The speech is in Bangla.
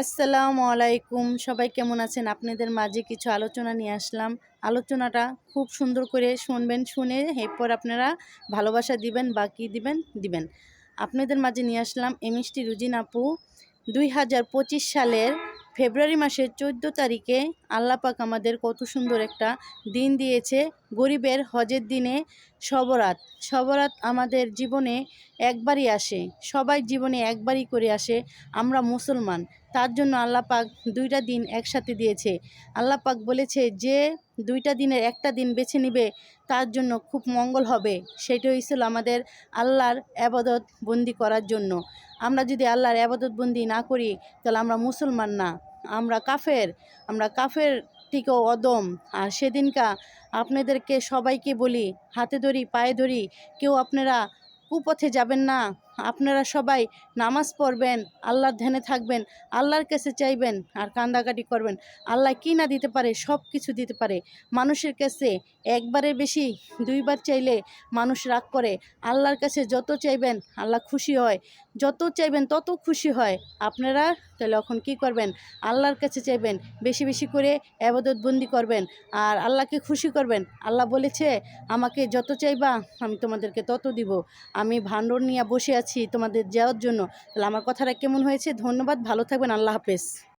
আসসালামু আলাইকুম। সবাই কেমন আছেন? আপনাদের মাঝে কিছু আলোচনা নিয়ে আসলাম। আলোচনাটা খুব সুন্দর করে শুনবেন, শুনে এরপর আপনারা ভালোবাসা দিবেন বা কী দিবেন। আপনাদের মাঝে নিয়ে আসলাম মিষ্টি রুজিন আপু 2025 সালের ফেব্রুয়ারি মাসের 14 তারিখে আল্লাহ পাক আমাদের কত সুন্দর একটা দিন দিয়েছে। গরিবের হজের দিনে শবরাত। শবরাত আমাদের জীবনে একবারই আসে, সবাই জীবনে একবারই করে আসে। আমরা মুসলমান, তার জন্য আল্লাহ পাক 2টা দিন একসাথে দিয়েছে। আল্লাহ পাক বলেছে যে 2টা দিনের একটা দিন বেছে নিবে তার জন্য খুব মঙ্গল হবে। সেটা হয়েছিল আমাদের আল্লাহর ইবাদত বন্দি করার জন্য। আমরা যদি আল্লাহর ইবাদত বন্দি না করি তাহলে আমরা মুসলমান না, আমরা কাফের থেকেও অদম। আর সেদিনকা আপনাদেরকে সবাইকে বলি, হাতে ধরি পায়ে ধরি, কেউ আপনারা কুপথে যাবেন না। আপনারা সবাই নামাজ পড়বেন, আল্লাহর ধ্যানে থাকবেন, আল্লাহর কাছে চাইবেন আর কান্দাকাটি করবেন। আল্লাহ কি না দিতে পারে? সব কিছু দিতে পারে। মানুষের কাছে একবারের বেশি 2বার চাইলে মানুষ রাগ করে। আল্লাহর কাছে যত চাইবেন আল্লাহ খুশি হয়, যত চাইবেন তত খুশি হয়। আপনারা তাহলে এখন কী করবেন? আল্লাহর কাছে চাইবেন, বেশি বেশি করে ইবাদত বন্দি করবেন আর আল্লাহকে খুশি করবেন। আল্লাহ বলেছে, আমাকে যত চাইবা আমি তোমাদেরকে তত দিব। আমি ভান্ডর নিয়ে বসে আছি তোমাদের যাওয়ার জন্য। তাহলে আমার কথাটা কেমন হয়েছে? ধন্যবাদ, ভালো থাকবেন, আল্লাহ হাফেজ।